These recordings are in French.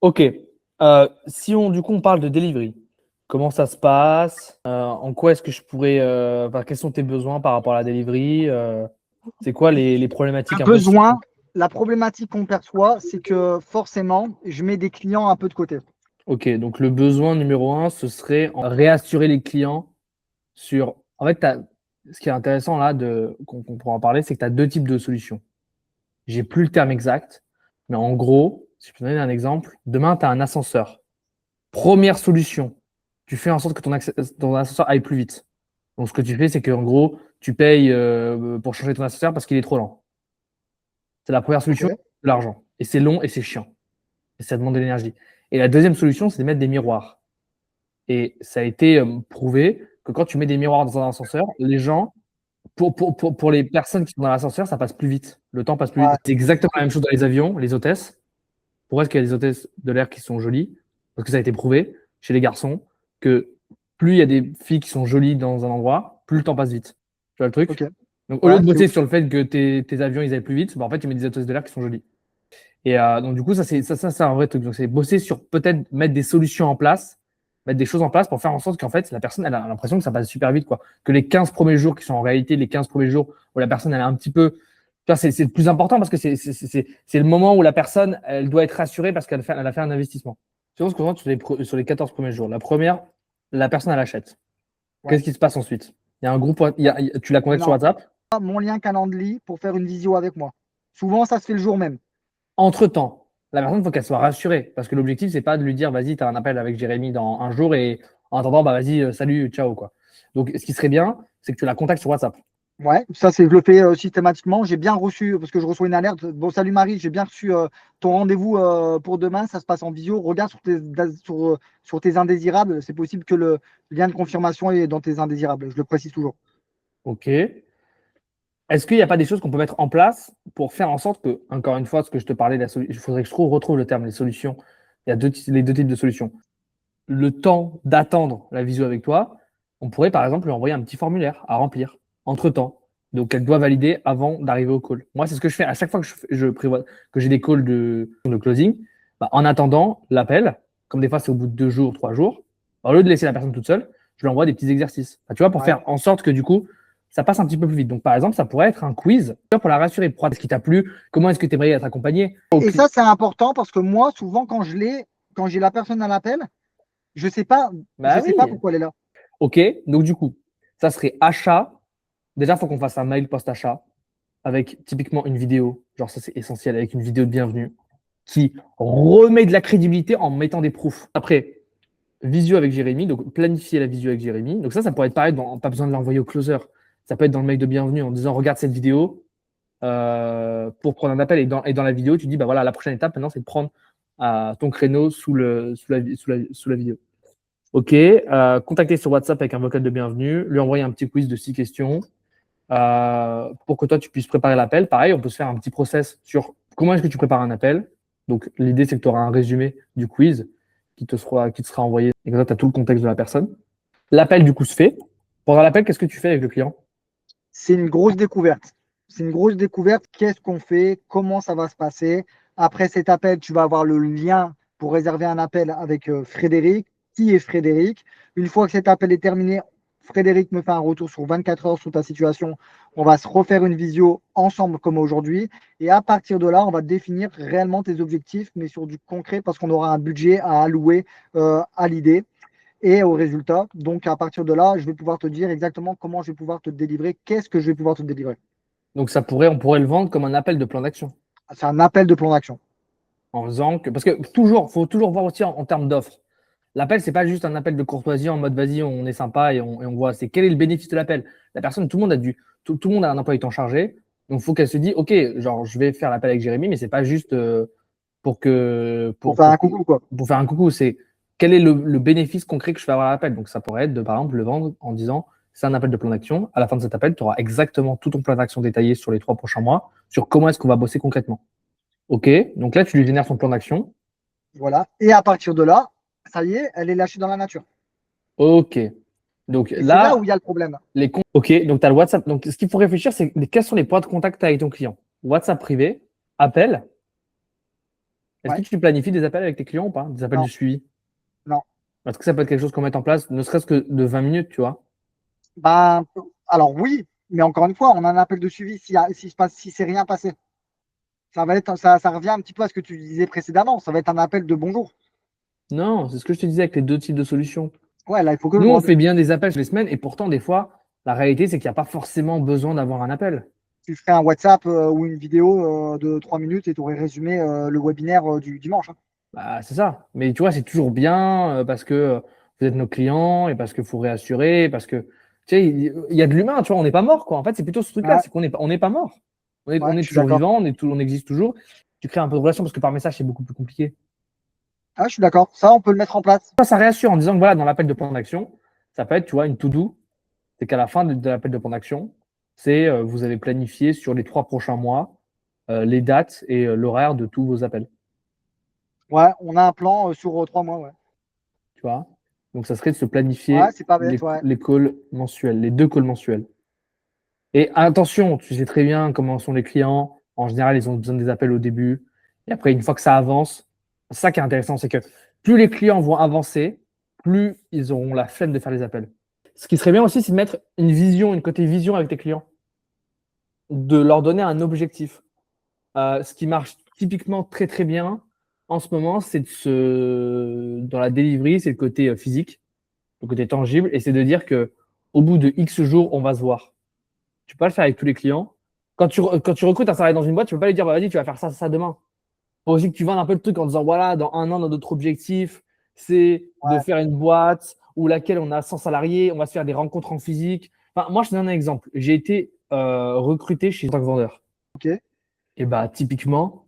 Ok. Si du coup, on parle de delivery, comment ça se passe? En quoi est-ce que je pourrais, quels sont tes besoins par rapport à la delivery? C'est quoi les problématiques Un un peu typiques? besoin, la problématique qu'on perçoit, c'est que forcément, je mets des clients un peu de côté. Ok, donc le besoin numéro un, ce serait réassurer les clients sur. En fait, ce qui est intéressant là, qu'on pourra en parler, c'est que tu as deux types de solutions. J'ai plus le terme exact, mais en gros, si je peux donner un exemple, demain, tu as un ascenseur. Première solution, tu fais en sorte que ton ascenseur aille plus vite. Donc, ce que tu fais, c'est qu'en gros, tu payes pour changer ton ascenseur parce qu'il est trop lent. C'est la première Ok. solution, de l'argent. Et c'est long et c'est chiant. Et ça demande de l'énergie. Et la deuxième solution, c'est de mettre des miroirs. Et ça a été prouvé que quand tu mets des miroirs dans un ascenseur, les gens, pour les personnes qui sont dans l'ascenseur, ça passe plus vite. Le temps passe plus vite. Ouais, C'est exactement la même chose dans les avions, les hôtesses. Pourquoi est-ce qu'il y a des hôtesses de l'air qui sont jolies? Parce que ça a été prouvé chez les garçons que plus il y a des filles qui sont jolies dans un endroit, plus le temps passe vite. Tu vois le ok. truc? Donc, au lieu Ouais, de c'est bosser ouf. sur le fait que tes avions ils aillent plus vite, bah, en fait, tu mets des hôtesses de l'air qui sont jolies. Et donc, du coup, c'est un vrai truc. Donc, c'est bosser sur peut-être mettre des solutions en place, mettre des choses en place pour faire en sorte qu'en fait, la personne, elle a l'impression que ça passe super vite, quoi. Que les 15 premiers jours qui sont en réalité les 15 premiers jours où la personne, elle a un petit peu. Tu vois, c'est le plus important parce que c'est le moment où la personne, elle doit être rassurée parce elle a fait un investissement. Tu vois, on se concentre sur les 14 premiers jours. La première, la personne, elle achète. Ouais. Qu'est-ce qui se passe ensuite? Il y a un groupe, tu la contactes sur Non, WhatsApp. mon lien Calendly pour faire une visio avec moi. Souvent, ça se fait le jour même. Entre-temps, la personne, il faut qu'elle soit rassurée. Parce que l'objectif, c'est pas de lui dire, vas-y, tu as un appel avec Jérémy dans un jour et en attendant, bah vas-y, salut, ciao, quoi. Donc, ce qui serait bien, c'est que tu la contactes sur WhatsApp. Ouais, ça, je le fais systématiquement. J'ai bien reçu, parce que je reçois une alerte. Bon, salut Marie, j'ai bien reçu ton rendez-vous pour demain. Ça se passe en visio. Regarde sur tes indésirables. C'est possible que le lien de confirmation est dans tes indésirables. Je le précise toujours. OK. Est-ce qu'il n'y a pas des choses qu'on peut mettre en place pour faire en sorte que, encore une fois, ce que je te parlais, il faudrait que je retrouve le terme, les solutions. Il y a les deux types de solutions. Le temps d'attendre la visio avec toi, on pourrait par exemple lui envoyer un petit formulaire à remplir entre-temps. Donc elle doit valider avant d'arriver au call. Moi, c'est ce que je fais à chaque fois que je prévois que j'ai des calls de closing. Bah, en attendant l'appel, comme des fois c'est au bout de 2 jours, 3 jours, bah, au lieu de laisser la personne toute seule, je lui envoie des petits exercices. Bah, tu vois, pour Ouais. faire en sorte que du coup, ça passe un petit peu plus vite. Donc par exemple, ça pourrait être un quiz pour la rassurer. Pourquoi est-ce qui t'a plu? Comment est-ce que tu aimerais être accompagné? Et ça, c'est important parce que moi, souvent, quand j'ai la personne à l'appel, je sais pas, je Bah sais pas oui. pourquoi elle est là. OK. Donc du coup, ça serait achat. Déjà, il faut qu'on fasse un mail post-achat avec typiquement une vidéo. Genre, ça, c'est essentiel, avec une vidéo de bienvenue qui remet de la crédibilité en mettant des proofs. Après, visio avec Jérémy, donc planifier la visio avec Jérémy. Donc ça pourrait être pareil, pas besoin de l'envoyer au closer. Ça peut être dans le mail de bienvenue en disant regarde cette vidéo pour prendre un appel. Et dans la vidéo, tu dis bah voilà, la prochaine étape maintenant, c'est de prendre ton créneau sous la vidéo. OK. Contacter sur WhatsApp avec un vocal de bienvenue, lui envoyer un petit quiz de 6 questions pour que toi, tu puisses préparer l'appel. Pareil, on peut se faire un petit process sur comment est-ce que tu prépares un appel. Donc, l'idée, c'est que tu auras un résumé du quiz qui te sera envoyé. Et comme ça, tu as tout le contexte de la personne. L'appel, du coup, se fait. Pendant l'appel, qu'est-ce que tu fais avec le client? C'est une grosse découverte. C'est une grosse découverte. Qu'est-ce qu'on fait? Comment ça va se passer? Après cet appel, tu vas avoir le lien pour réserver un appel avec Frédéric. Qui est Frédéric? Une fois que cet appel est terminé, Frédéric me fait un retour sur 24 heures sur ta situation. On va se refaire une visio ensemble comme aujourd'hui. Et à partir de là, on va définir réellement tes objectifs, mais sur du concret parce qu'on aura un budget à allouer à l'idée et au résultat. Donc, à partir de là, je vais pouvoir te dire exactement comment je vais pouvoir te délivrer, qu'est-ce que je vais pouvoir te délivrer. Donc, on pourrait le vendre comme un appel de plan d'action. C'est un appel de plan d'action. En faisant que. Parce que faut toujours voir aussi en termes d'offres. L'appel, c'est pas juste un appel de courtoisie en mode vas-y, on est sympa et on voit. C'est quel est le bénéfice de l'appel. La personne, tout le monde a un emploi du temps chargé. Donc, il faut qu'elle se dise, OK, genre, je vais faire l'appel avec Jérémy, mais c'est pas juste pour que Pour faire un coucou, quoi. pour faire un coucou. C'est quel est le bénéfice concret que je fais avoir l'appel. Donc, ça pourrait être de, par exemple, le vendre en disant c'est un appel de plan d'action. À la fin de cet appel, tu auras exactement tout ton plan d'action détaillé sur les 3 prochains mois, sur comment est-ce qu'on va bosser concrètement. OK, donc là, tu lui génères son plan d'action. Voilà. Et à partir de là, ça y est, elle est lâchée dans la nature. OK. Donc Et c'est là où là, il y a le problème. OK, donc tu as le WhatsApp. Donc, ce qu'il faut réfléchir, c'est quels sont les points de contact avec ton client. WhatsApp privé, appel, Est-ce que tu planifies des appels avec tes clients ou pas? Des appels Non. de suivi? Non. Est-ce que ça peut être quelque chose qu'on mette en place, ne serait-ce que de 20 minutes, tu vois? Ben, alors oui, mais encore une fois, on a un appel de suivi si c'est rien passé. Ça revient un petit peu à ce que tu disais précédemment. Ça va être un appel de bonjour. Non, c'est ce que je te disais avec les deux types de solutions. Ouais, là, il faut que je Nous, on vois. fait bien des appels les semaines et pourtant, des fois, la réalité, c'est qu'il n'y a pas forcément besoin d'avoir un appel. Tu ferais un WhatsApp ou une vidéo de 3 minutes et tu aurais résumé le webinaire du dimanche, hein. Bah, c'est ça. Mais tu vois, c'est toujours bien parce que vous êtes nos clients et parce qu'il faut réassurer, parce que tu sais, il y a de l'humain, tu vois, on n'est pas mort, quoi. En fait, c'est plutôt ce truc-là, Ouais, c'est qu'on n'est pas mort. ouais, On est je suis toujours d'accord. vivant, on existe toujours. Tu crées un peu de relation parce que par message, c'est beaucoup plus compliqué. Ah, je suis d'accord. Ça, on peut le mettre en place. Ça réassure en disant que voilà, dans l'appel de plan d'action, ça peut être, tu vois, une to-do. C'est qu'à la fin de l'appel de plan d'action, c'est vous avez planifié sur les 3 prochains mois les dates et l'horaire de tous vos appels. Ouais, on a un plan sur 3 mois. Ouais, Tu vois. Donc, ça serait de se ouais, planifier c'est pas bête. Ouais. les calls mensuels, les 2 calls mensuels. Et attention, tu sais très bien comment sont les clients. En général, ils ont besoin des appels au début. Et après, une fois que ça avance, c'est ça qui est intéressant, c'est que plus les clients vont avancer, plus ils auront la flemme de faire les appels. Ce qui serait bien aussi, c'est de mettre une vision, une côté vision avec tes clients, de leur donner un objectif. Ce qui marche typiquement très très bien en ce moment, c'est dans la delivery, c'est le côté physique, le côté tangible, et c'est de dire que au bout de X jours, on va se voir. Tu peux pas le faire avec tous les clients. Quand tu recrutes un salarié dans une boîte, tu peux pas lui dire, bah, vas-y, tu vas faire ça, ça demain. Faut aussi que tu vendes un peu le truc en disant, voilà, dans un an, notre objectif, c'est de Ouais, faire une boîte où laquelle on a 100 salariés, on va se faire des rencontres en physique. Enfin, moi, je te donne un exemple. J'ai été recruté chez en tant que vendeur. ok. Et bah, typiquement,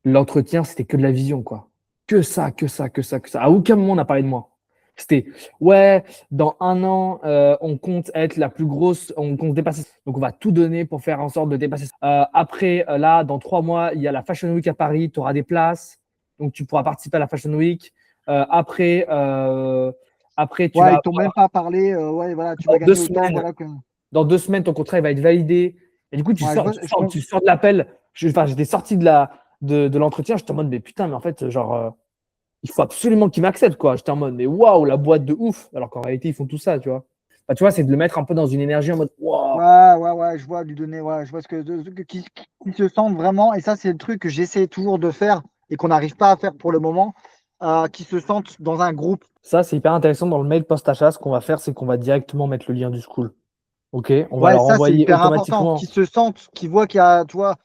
l'entretien, c'était que de la vision, quoi. Que ça, que ça, que ça, que ça. À aucun moment, on a parlé de moi. C'était, ouais, dans un an, on compte être la plus grosse, on compte dépasser. Donc, on va tout donner pour faire en sorte de dépasser. Après, là, dans 3 mois, il y a la Fashion Week à Paris, tu auras des places. Donc, tu pourras participer à la Fashion Week. Après, tu Ouais, vas ils t'ont même pas parlé. Ouais, voilà, tu vas dans deux gagner autant. semaines, Voilà que. dans 2 semaines, ton contrat il va être validé. Et du coup, Ouais, je vois, tu sors de l'appel. Enfin, j'étais sorti de l'entretien. J'étais en mode, mais putain, mais en fait, genre, il faut absolument qu'ils m'acceptent, quoi. J'étais en mode, mais waouh, la boîte de ouf. Alors qu'en réalité, ils font tout ça, tu vois. Bah, tu vois, c'est de le mettre un peu dans une énergie en mode, waouh. ouais, je vois lui donner. Ouais, je vois ce qui se sentent vraiment. Et ça, c'est le truc que j'essaie toujours de faire et qu'on n'arrive pas à faire pour le moment. Qui se sentent dans un groupe. Ça, c'est hyper intéressant dans le mail post-achat. Ce qu'on va faire, c'est qu'on va directement mettre le lien du school. OK? On va Ouais, leur ça, c'est envoyer hyper important. Qui automatiquement se sentent, qui voient qu'il y a, tu vois,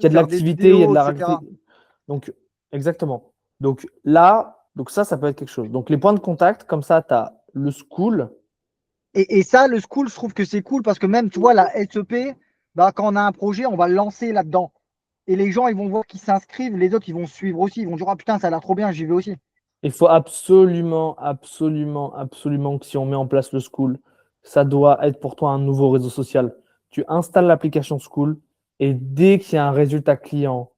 qu'il y a de faire des l'activité, il y a de vidéos, la etc. réactivité. Donc, exactement. Donc là, ça peut être quelque chose. Donc, les points de contact, comme ça, tu as le school. Et ça, le school, je trouve que c'est cool parce que même, tu vois, la SEP, bah, quand on a un projet, on va le lancer là-dedans. Et les gens, ils vont voir qu'ils s'inscrivent, les autres, ils vont suivre aussi. Ils vont dire, ah putain, ça a l'air trop bien, j'y vais aussi. Il faut absolument, absolument, absolument que si on met en place le School, ça doit être pour toi un nouveau réseau social. Tu installes l'application School et dès qu'il y a un résultat client,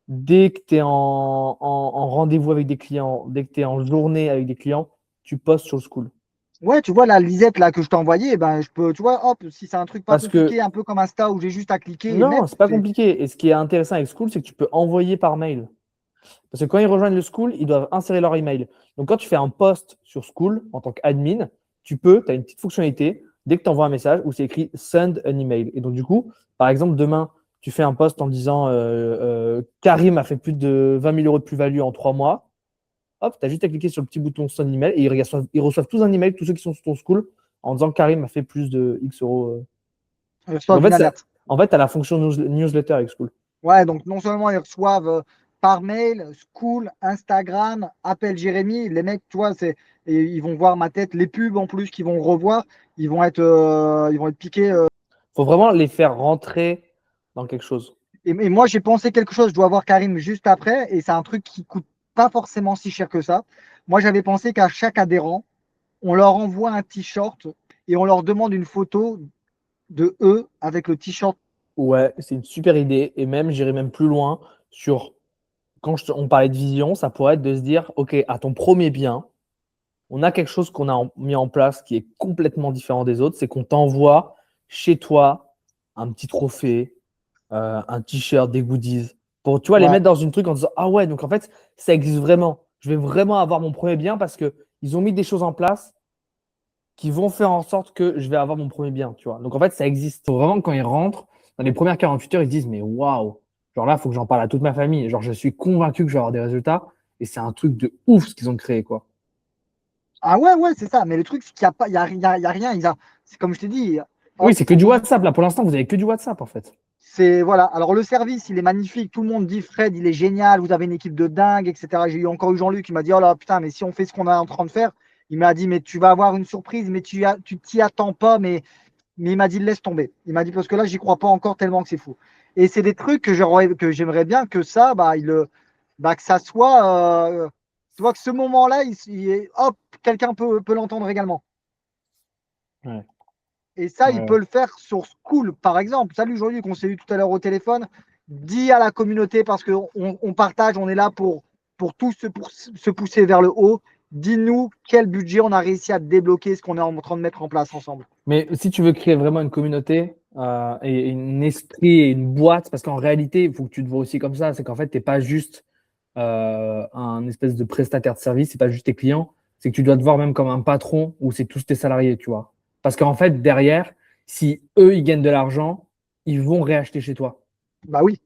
dès que tu es en rendez-vous avec des clients, dès que tu es en journée avec des clients, tu postes sur le School. Ouais, tu vois, la Lisette là que je t'ai envoyée, ben, je peux, tu vois, hop, si c'est un truc pas Parce compliqué, que un peu comme Insta où j'ai juste à cliquer et non, mettre, c'est pas c'est. compliqué. Et ce qui est intéressant avec School, c'est que tu peux envoyer par mail. Parce que quand ils rejoignent le School, ils doivent insérer leur email. Donc, quand tu fais un post sur School en tant qu'admin, tu as une petite fonctionnalité, dès que tu envoies un message où c'est écrit Send an email. Et donc, du coup, par exemple, demain, tu fais un post en disant Karim a fait plus de 20 000 euros de plus-value en 3 mois. Hop, tu as juste à cliquer sur le petit bouton Send email et ils reçoivent tous un email, tous ceux qui sont sur ton School, en disant Karim a fait plus de X euros. Reçoivent une alerte. En fait, tu as la fonction newsletter avec School. Ouais, donc non seulement ils reçoivent par mail, School, Instagram, appel Jérémy, les mecs, tu vois, et ils vont voir ma tête, les pubs en plus qu'ils vont revoir, ils vont être piqués. Il faut vraiment les faire rentrer dans quelque chose. Et moi, j'ai pensé quelque chose, je dois voir Karim juste après, et c'est un truc qui coûte pas forcément si cher que ça. Moi, j'avais pensé qu'à chaque adhérent, on leur envoie un t-shirt et on leur demande une photo de eux avec le t-shirt. Ouais, c'est une super idée. Et même, j'irai même plus loin sur, on parlait de vision, ça pourrait être de se dire, OK, à ton premier bien, on a quelque chose qu'on a mis en place qui est complètement différent des autres, c'est qu'on t'envoie chez toi un petit trophée, un t-shirt, des goodies. Pour, tu vois, les Ouais. mettre dans une truc en disant, ah ouais, donc en fait, ça existe vraiment. Je vais vraiment avoir mon premier bien parce qu'ils ont mis des choses en place qui vont faire en sorte que je vais avoir mon premier bien, tu vois. Donc en fait, ça existe. Faut vraiment, quand ils rentrent, dans les premières 48 heures, ils se disent, mais waouh, genre là, il faut que j'en parle à toute ma famille. Genre, je suis convaincu que je vais avoir des résultats. Et c'est un truc de ouf ce qu'ils ont créé, quoi. Ah ouais, ouais, c'est ça. Mais le truc, c'est qu'il n'y a pas, il y a rien. C'est comme je t'ai dit, Oui, hop, c'est que du WhatsApp. Là, pour l'instant, vous avez que du WhatsApp, en fait. c'est voilà. Alors le service, il est magnifique. Tout le monde dit Fred, il est génial. Vous avez une équipe de dingue, etc. J'ai eu encore eu Jean-Luc qui m'a dit oh là putain, mais si on fait ce qu'on est en train de faire, il m'a dit mais tu vas avoir une surprise, mais tu t'y attends pas, mais il m'a dit laisse tomber. Il m'a dit parce que là, j'y crois pas encore tellement que c'est fou. Et c'est des trucs que j'aimerais bien que ça, que ça soit, tu vois que ce moment-là, hop, quelqu'un peut l'entendre également. Ouais, Et ça, il ouais. peut le faire sur School, par exemple. Salut, aujourd'hui, qu'on s'est eu tout à l'heure au téléphone. Dis à la communauté, parce qu'on partage, on est là pour tous se pousser vers le haut. Dis-nous quel budget on a réussi à débloquer, ce qu'on est en train de mettre en place ensemble. Mais si tu veux créer vraiment une communauté et un esprit et une boîte, parce qu'en réalité, il faut que tu te vois aussi comme ça, c'est qu'en fait, tu n'es pas juste un espèce de prestataire de service, c'est pas juste tes clients, c'est que tu dois te voir même comme un patron où c'est tous tes salariés, tu vois. Parce qu'en fait, derrière, si eux, ils gagnent de l'argent, ils vont réacheter chez toi. Bah oui,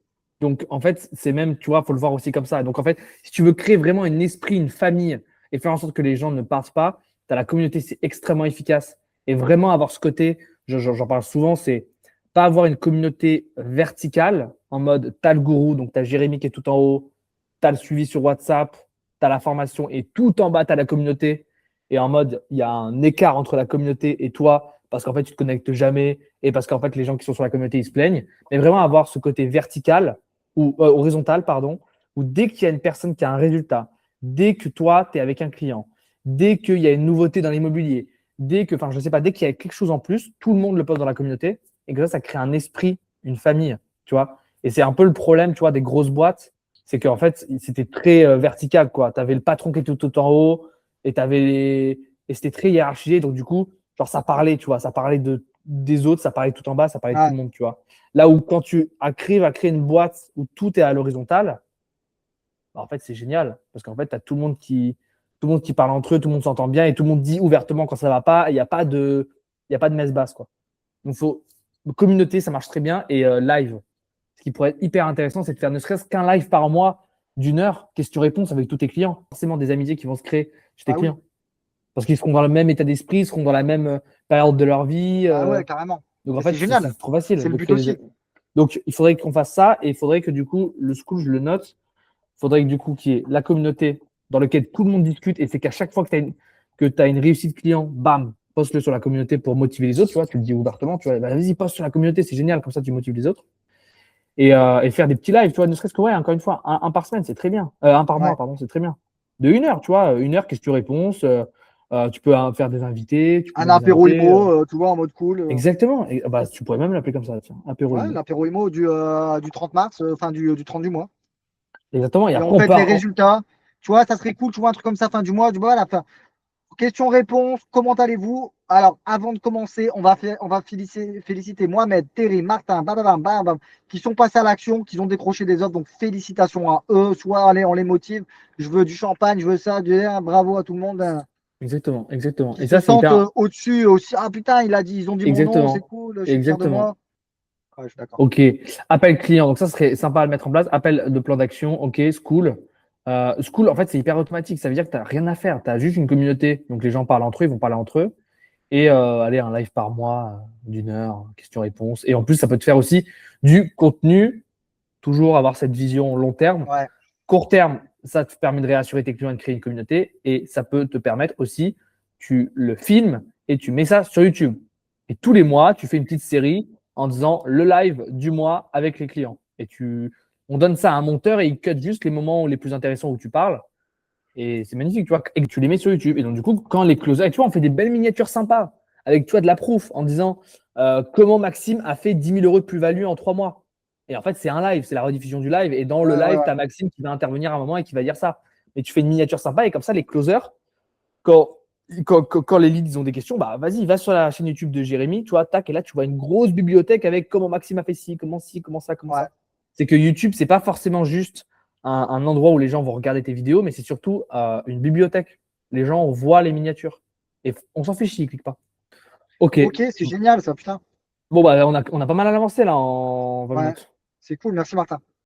Donc, en fait, c'est même, tu vois, faut le voir aussi comme ça. Donc, en fait, si tu veux créer vraiment un esprit, une famille et faire en sorte que les gens ne partent pas, tu as la communauté, c'est extrêmement efficace. Et vraiment avoir ce côté, j'en parle souvent, c'est pas avoir une communauté verticale en mode, tu as le gourou, donc tu as Jérémy qui est tout en haut, tu as le suivi sur WhatsApp, tu as la formation et tout en bas, tu as la communauté. Et en mode, il y a un écart entre la communauté et toi parce qu'en fait, tu ne te connectes jamais et parce qu'en fait, les gens qui sont sur la communauté, ils se plaignent. Mais vraiment avoir ce côté vertical ou horizontale, pardon, où dès qu'il y a une personne qui a un résultat, dès que toi, tu es avec un client, dès qu'il y a une nouveauté dans l'immobilier, dès que, enfin, je sais pas, dès qu'il y a quelque chose en plus, tout le monde le poste dans la communauté et que ça crée un esprit, une famille, tu vois. Et c'est un peu le problème, tu vois, des grosses boîtes, c'est qu'en fait, c'était très vertical, quoi. Tu avais le patron qui était tout en haut et et c'était très hiérarchisé. Donc, du coup, genre, ça parlait, tu vois, ça parlait des autres, ça parlait tout en bas, ça parlait de tout ouais. le monde, tu vois. Là où quand tu arrives à créer une boîte où tout est à l'horizontale, bah, en fait, c'est génial. Parce qu'en fait, tu as tout le monde qui parle entre eux, tout le monde s'entend bien et tout le monde dit ouvertement quand ça ne va pas. Il n'y a pas de messe basse, quoi. Donc, faut, communauté, ça marche très bien. Et live, ce qui pourrait être hyper intéressant, c'est de faire ne serait-ce qu'un live par mois d'une heure, question-réponse avec tous tes clients. Forcément, des amitiés qui vont se créer chez tes Ah oui, clients. Parce qu'ils seront dans le même état d'esprit, ils seront dans la même période de leur vie. bah ouais, carrément. Donc, en Et c'est fait, génial. c'est trop facile C'est le de but créer aussi. Donc, il faudrait qu'on fasse ça et il faudrait que du coup, le school, je le note. Il faudrait que du coup, qu'il y ait la communauté dans laquelle tout le monde discute et c'est qu'à chaque fois que tu as une réussite client, bam, poste-le sur la communauté pour motiver les autres. Tu vois, tu le dis ouvertement, tu vois, bah, vas-y, poste sur la communauté, c'est génial, comme ça tu motives les autres. Et faire des petits lives, tu vois, ne serait-ce que, ouais, encore une fois, un par semaine, c'est très bien. Un par Ouais. mois, pardon, c'est très bien. De 1 heure, tu vois, 1 heure, questions-réponses. Tu peux faire des invités, tu peux Un mettre des apéro invités. IMO, tu vois, en mode cool. Exactement. Et, bah, tu pourrais même l'appeler comme ça, tiens, apéro Ouais, IMO. l'apéro IMO du 30 mars, enfin du 30 du mois. Exactement. Et Et après, on on peut. pète les résultats. Tu vois, ça serait cool, tu vois, un truc comme ça, fin du mois, du mois à la fin. Question-réponse, comment allez-vous? Alors, avant de commencer, on va féliciter Mohamed, Terry, Martin, bam, bam, bam, bam, qui sont passés à l'action, qui ont décroché des offres. Donc, félicitations à eux. Soit, allez, on les motive. Je veux du champagne, je veux ça. Bravo à tout le monde Exactement, exactement. qui Et se ça, c'est sentent hyper. au-dessus aussi. Ah putain, il a dit, ils ont dit mon nom, c'est Exactement. cool, je suis fier de Exactement. moi. Ouais, je suis d'accord. OK. Appel client. Donc, ça serait sympa à le mettre en place. Appel de plan d'action. OK. School. School, en fait, c'est hyper automatique. Ça veut dire que tu n'as rien à faire. Tu as juste une communauté. Donc, les gens parlent entre eux, ils vont parler entre eux. Et allez, un live par mois d'1 heure, question-réponse. Et en plus, ça peut te faire aussi du contenu, toujours avoir cette vision long terme. Ouais, Court terme, ça te permet de réassurer tes clients et de créer une communauté. Et ça peut te permettre aussi, tu le filmes et tu mets ça sur YouTube. Et tous les mois, tu fais une petite série en disant le live du mois avec les clients. On donne ça à un monteur et il cut juste les moments les plus intéressants où tu parles. Et c'est magnifique, tu vois, et que tu les mets sur YouTube. Et donc, du coup, quand les closers, et tu vois, on fait des belles miniatures sympas avec, tu vois, de la proof en disant comment Maxime a fait 10 000 euros de plus-value en 3 mois. Et en fait, c'est un live, c'est la rediffusion du live. Et dans le ouais, ouais, live, tu ouais. as Maxime qui va intervenir à un moment et qui va dire ça. Et tu fais une miniature sympa et comme ça, les closers, quand, quand les leads ils ont des questions, bah vas-y, va sur la chaîne YouTube de Jérémy, tu vois, tac, et là, tu vois une grosse bibliothèque avec comment Maxime a fait ci, comment ça, comment Ouais. ça. C'est que YouTube, c'est pas forcément juste un endroit où les gens vont regarder tes vidéos, mais c'est surtout une bibliothèque. Les gens voient les miniatures. Et on s'en fiche s'ils cliquent pas. Ok. Ok, c'est génial ça, putain. Bon, bah, on a pas mal à avancer là en 20 Ouais, minutes. c'est cool. Merci Martin.